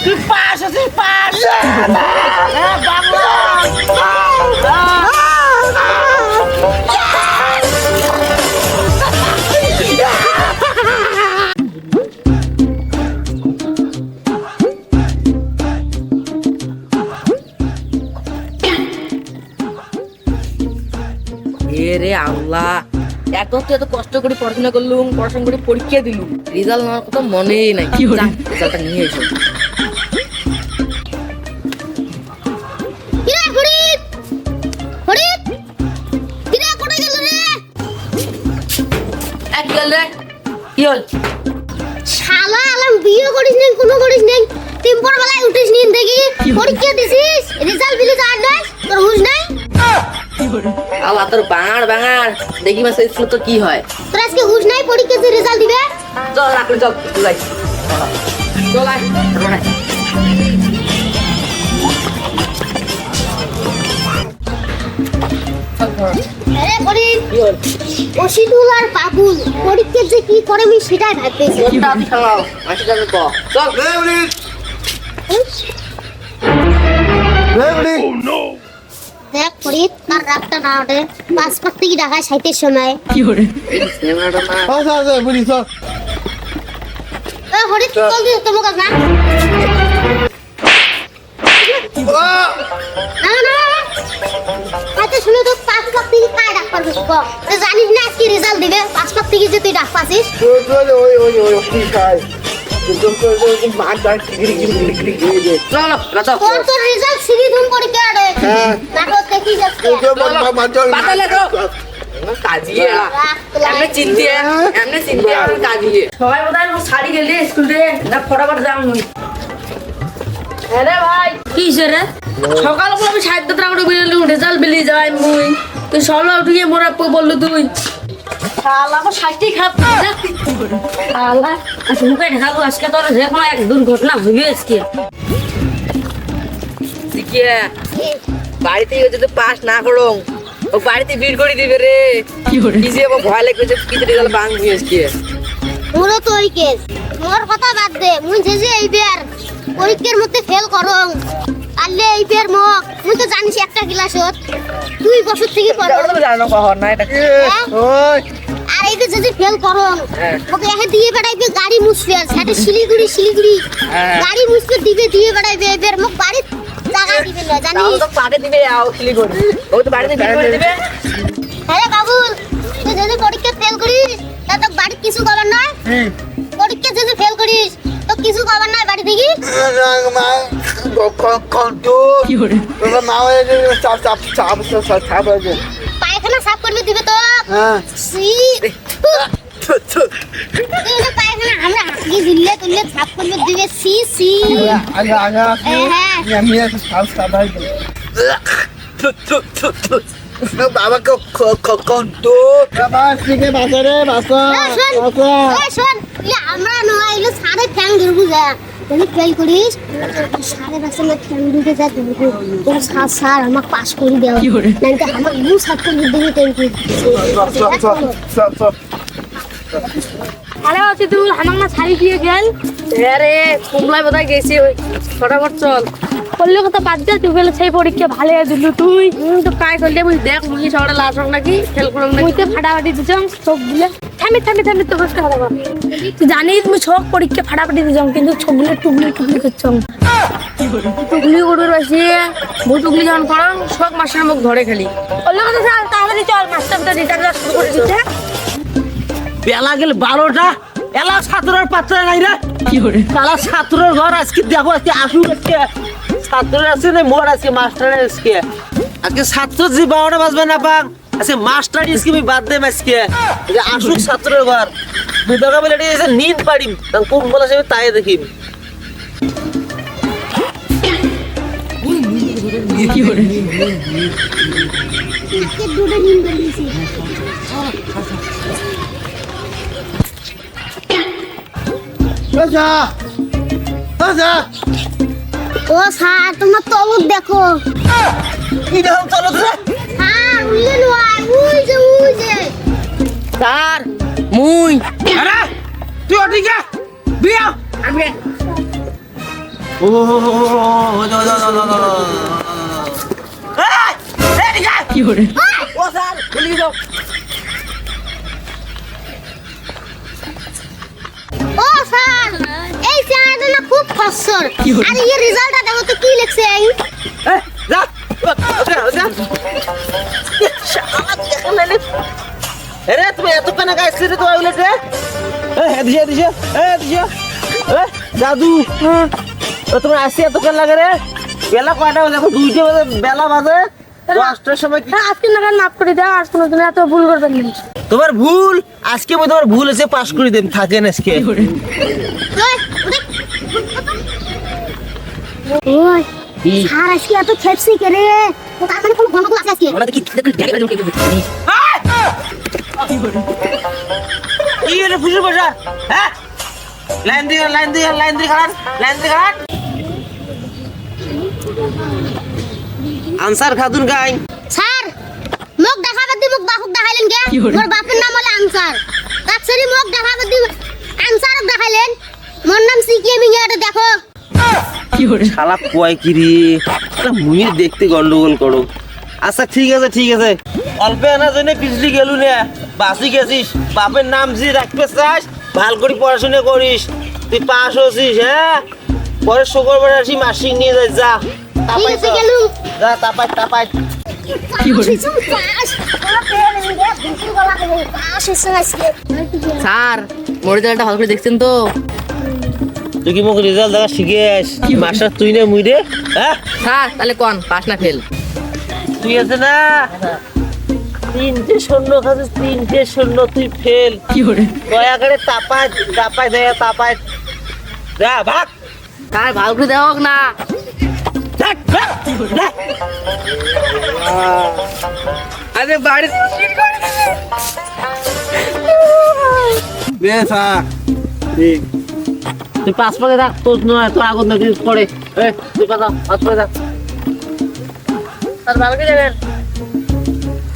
তুই পাস আছিস পাস বাংলা রে আল্লাহ, এত কষ্ট করে পড়াশোনা করলুম, পড়াশোনা করে পরীক্ষা দিলুম, রেজাল্ট নেওয়ার কথা মনেই নাই। রেজাল্টটা নিয়ে এসো। কি হল? শালা আলাম বিয়ে করিস নাই, কোনো করিস নাই, তিনপর বেলায় উঠিস নিন দেখি পরীক্ষা দিছিস, রেজাল্ট দিলি তো আর নাই, তোর হুঁশ নাই? আল্লাহ তোর বাঙার দেখি মাসে স্কুল তো কি হয়? তোর আজকে হুঁশ নাই, পরীক্ষা যে রেজাল্ট দিবে? চল রাখলে চল, যাই চল আয়। আরে ফরিদ, অসিদুল আর বাবুল পরীক্ষা যে কি করে আমি সেটাই ভাবতেছি। দেখ ফরিদ, তার রাগটা না ওঠে, পাসপোর্ট থেকে ঢাকায় সাইতের সময় ফরিদ চল দিস তোমাকে না শুনে তো 5 লাখ থেকে কায় ডাক পারবি? জানিস না আজকে রেজাল্ট দিবে, 5 লাখ থেকে যে তুই ডাক পাচ্ছিস। তোর রেজাল্ট সিরি ধুম পরীক্ষা রে, দেখো দেখি যাচ্ছে সবাই বোধহয় শাড়ি গেলে স্কুলে না ফটাফট যাম। হ্যাঁ ভাই, কি রে সকাল করে আমি 7:30 করে বেরোলুম, রেজাল্ট বেরিয়ে যায় মুই, তুই সকালে উঠিয়ে মোরা বললো তুই শালা আমার সাইটেই খারাপ শালা মুখে ঢাকাবো আজকে। তোর যে কোনো এক দুর্ঘটনা হইবে আজকে। বাড়িতে যদি পাস না করো ও বাড়িতে ভিড় করে দিবে রে, কি যে ভয় লাগবে যে কি রেজাল্ট ভাঙবি আজকে। মোরও তো ওই কেস, মোর কথা বাদ দে, মুই যে এইবার পরীক্ষার মধ্যে ফেল করং আলে এইবার মক মুই তো জানিস একটা ক্লাসত 2 বছর থেকে পড়ো জানো কখন না এটা ওই আর এইটা যদি ফেল করং ওকে এহে দিয়ে বেড়াইবে গাড়ি মুছবে, সেটা শিলিগুড়ি গাড়ি মুছবে দিবে দিয়ে বেড়াইবে, এবার মক বাড়ি জায়গা দিবে না জানিস? তো পাড়ে দিবে আও শিলিগুড়ি, ও তো বাড়িতে ভিড় করে দিবে। আরে বাবুল, তুই যদি পরীক্ষা ফেল করিস তা তো বাড়ি কিছু করার নয়। পরীক্ষা যদি ফেল করিস তো কিছু করার নয় বাড়ি থেকে। পায়খানা সাফ করবে দিবে তো? পায়খানা আমরা হাঁকি দিলে তুললে সাফ করবে দিবে। সি সি বাবাকে আমরা নয় সাড়ে ফ্যান ধরবো যা ফেল করিস, সাড়ে বাসে ফ্যান দিতে যা ধরবো স্যার আমাকে পাস করে দেওয়া নাকি আমার ইউ সাফ করবে দিবি ট্যাঙ্কি। আরে অসিদুল আমার না শাড়ি দিয়ে গেল। হ্যাঁ রে কুমলায় বোধহয় গেছি, ওই ফটাফট চল। করলে কথা বাদ দে, তুই বলে সেই পরীক্ষা ভালো দিল তুই তো কাজ করলে মুই দেখ মুই সবাই লাশ হোক নাকি ফেল করুন নাকি। মুইতে ফাটাফাটি দিছং চোখ গুলে থামি তো কষ্ট হবে। তুই জানিস মুই সব পরীক্ষা ফাটাফাটি দিছং কিন্তু চোখগুলো টুকলি করছং। টুকলি করবে বাসি মুই টুকলি যখন পড়াম সব মাসের মুখ ধরে খেলি। করলে কথা চল তাহলে চল মাস্টারটা রিটার্ন শুরু করে দিতে। বেলা গেল 12টা, এলা ছাত্রের পাত্র নাই রে, কি করে তালা ছাত্রের ঘর আজকে দেখো, আজকে আসুক, আজকে ছাত্র আছে না মোর আজকে মাস্টার আজকে ছাত্র যে 12টা বাজবে না পাক আজকে মাস্টার স্কিমে বাদ দেব আজকে আসুক ছাত্রের ঘর বিধবা বলে এটা নিন পারিম কোন বলা যাবে তাই দেখিম। কি করে দুটো নিন বলেছি ও স্যার তোমার তলব দেখো। কি দেখো তলব রে? স্যার উল্লে নয়, উই যে স্যার মুই আরে তুই ওদিকে বিয়া আমি ও কি করে ও স্যার বলি যাও ও স্যার এই চেহারাটা না খুব খসর আর এই রেজাল্টটা দেখো তো কি লিখছে এই যা যা আরে তুমি এত কেন গাইছিস রে তো আইলে রে দিছে দাদু ও তোমার আসি এত কেন লাগে রে বেলা কয়টা বাজে এখন 2টা বাজে বেলা বাজে 10টার সময় কি আজকে না মাফ করে দাও আর কোনোদিন এত ভুল করবেন না তোমার ভুল আজকে আমি তোমার ভুল আছে পাস করে দেন থাকেন আজকে ওই স্যার আজকে এত খেপসি করে ও তার মানে কোনো গন্ডগোল আছে আজকে ওরা কি কি রে ফুসু বসা হ্যাঁ লাইন দিয়ে খারাপ আনসার খাতুন গাই স্যার মুখ দেখাবে দি মুখ বাহুক দেখাইলেন কে মোর বাপের নাম হলো আনসার তাছাড়ি মুখ দেখাবে দি আনসার দেখাইলেন মোর নাম সিকিয়ে মিয়াটা দেখো কি করে শালা কয় কি রে এটা মুই দেখতে গন্ডগোল করো আচ্ছা ঠিক আছে অল্প আনার জন্য পিছলি গেলু না বাসি গেছিস বাপের নাম জি রাখতে চাস ভাল করে পড়াশোনা করিস তুই পাস হচ্ছিস হ্যাঁ পরে শুক্রবার আসি মাসিক নিয়ে যাই যা ঠিক আছে গেলু যা তাপাই কি করে পাস ওরা পেয়ে নিয়ে দুপুর বেলা পাস এসে আজকে স্যার মোর রেজাল্টটা ভালো করে দেখছেন তো তুই কি মোক রেজাল্ট দেখা শিখেস মাস্টার তুই না মুই রে হ্যাঁ স্যার তাহলে কোন পাস না ফেল তুই আছে না 3টে শূন্য খাচ্ছিস 3টে শূন্য তুই ফেল কি করে দয়া করে তাপাই যা ভাগ স্যার ভালো করে দেওয়া হোক না আরে বাড়ি তুই পাঁচ পাকে থাক তোর নয় তোর আগুন নাকি পড়ে তুই পাতা পাঁচ পাকে থাক স্যার ভালো করে যাবেন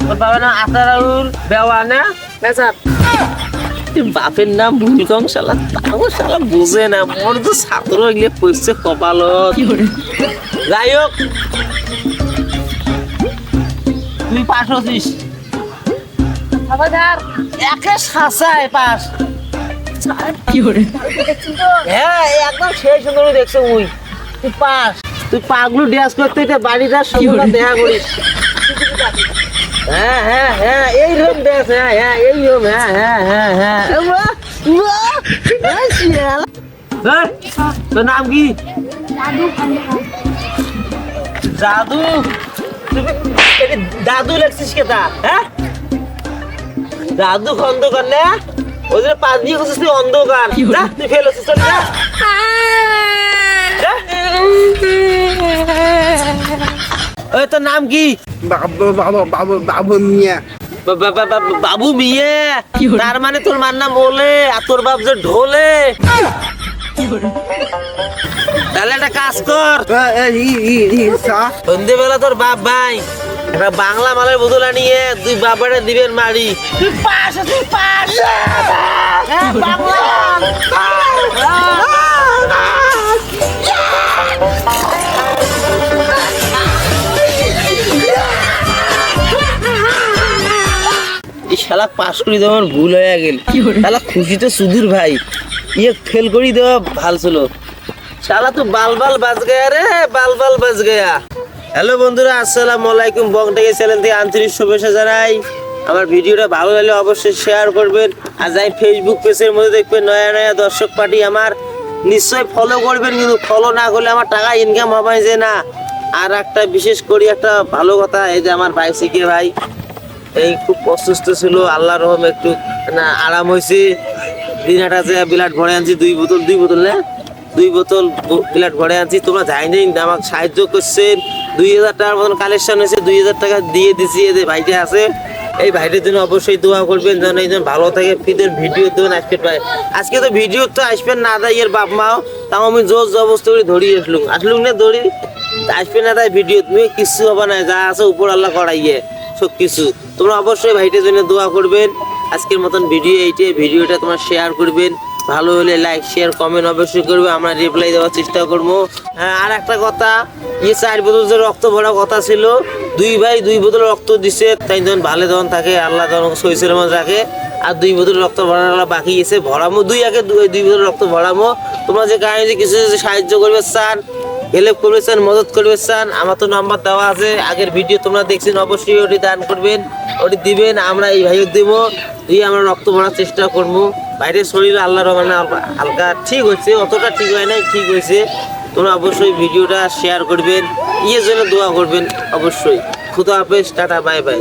তোর বাবার নাম আসারাউল বেওয়ানা স্যার বাপের নাম ভুলকম শালা তাও শালা বোঝে না মোর তো ছাত্র এগুলো পড়ছে কপালত কি করে যাই হোক তুই পাস হচ্ছিস স্যার একে শাসায় পাস কি করে হ্যাঁ একদম সেই সুন্দর দেখছো মুই তুই পাস তুই পাগলু ড্যান্স করতে বাড়িটার সঙ্গে দেখা করিস হ্যাঁ এইরকম ড্যান্স এইরকম হ্যাঁ তোর নাম কি জাদু দাদু লেখছিস কেতা হ্যাঁ দাদু খন্দকার না ওই জন্য 5 দিয়ে করছিস তুই অন্ধকার যা তুই ফেল হচ্ছিস চল যা ওই তোর নাম কি বাবু মিয়া বাবু মিয়া তার মানে তোর মার নাম ওলে আর তোর বাপ যে ঢোলে তাহলে একটা কাজ কর সন্ধ্যেবেলা তোর বাপ ভাই একটা বাংলা মালের বোতল আনিয়ে তুই বাবারে দিবেন মারি তুই পাস বাংলা এই শালা পাস করে দেওয়ার ভুল হয়ে গেল শালা খুশিতে সুধীর ভাই ইয়ে ফেল করে দেওয়া ভাল ছিল শালা তো বাল বাজ গয়া রে বাল বাজ গয়া হ্যালো বন্ধুরা আসসালামু আলাইকুম বংটাকে চ্যানেল থেকে আন্তরিক শুভেচ্ছা জানাই আমার ভিডিওটা ভালো লাগলে অবশ্যই শেয়ার করবেন আর যাই ফেসবুক পেজের মধ্যে দেখবেন নয়া দর্শক পার্টি আমার নিশ্চয় ফলো করবেন কিন্তু ফলো না করলে আমার টাকা ইনকাম হবে যে না আর একটা বিশেষ করে একটা ভালো কথা এই যে আমার ভাই শিখে ভাই এই খুব অসুস্থ ছিল আল্লাহর রহমে একটু না আরাম হয়েছে দিনাটা যে বিলাট ভরে আনছি 2 বোতল না 2 বোতল বিলাট ভরে আনছি তোমরা যাই নাই আমাকে সাহায্য করছেন 2000 টাকার মতন কালেকশন হয়েছে 2000 টাকা দিয়ে দিছি এই যে ভাইটা আছে এই ভাইটার জন্য অবশ্যই দোয়া করবেন যেন এইজন ভালো থাকে ফিদের ভিডিও দেবেন আজকে তো ভিডিও তো আসবেন না দাই এর বাপ মাও তাও আমি জোর জবস্ত করে ধরিয়ে আসলুম না ধরি আসবে না তাই ভিডিও তুমি কিছু হবে না যা আছে উপর আল্লাহ করাইয়ে সব কিছু তোমরা অবশ্যই ভাইটার জন্য দোয়া করবেন আজকের মতন ভিডিও এইটাই ভিডিওটা তোমরা শেয়ার করবেন ভালো হলে লাইক শেয়ার কমেন্ট অবশ্যই করবে, আমরা রিপ্লাই দেওয়ার চেষ্টা করবো। হ্যাঁ, আর একটা কথা, 4 বোতল যে রক্ত ভরা কথা ছিল, 2 ভাই 2 বোতল রক্ত দিছে, তাই যখন ভালো যখন থাকে আল্লাহ তখন সহিসের মধ্যে রাখে। আর 2 বোতল রক্ত ভরানো বাকি গেছে, ভরামো 2 বোতল রক্ত ভরামো। তোমরা যে গায়ে যে কিছু যদি সাহায্য করবে চান, হেল্প করবে চান, মদত করবে চান, আমার তো নাম্বার দেওয়া আছে, আগের ভিডিও তোমরা দেখছেন, অবশ্যই ওটি দান করবেন, ওটি দিবেন, আমরা এই ভাইও দেবো, দিয়ে আমরা রক্ত ভরার চেষ্টা করবো। বাইরের শরীর আল্লাহর রহমতে হালকা ঠিক হয়েছে, অতটা ঠিক হয় নাই, ঠিক হয়েছে। তোমরা অবশ্যই ভিডিওটা শেয়ার করবেন, জন্য দোয়া করবেন অবশ্যই। খুদা হাফেজ, টাটা, বাই বাই।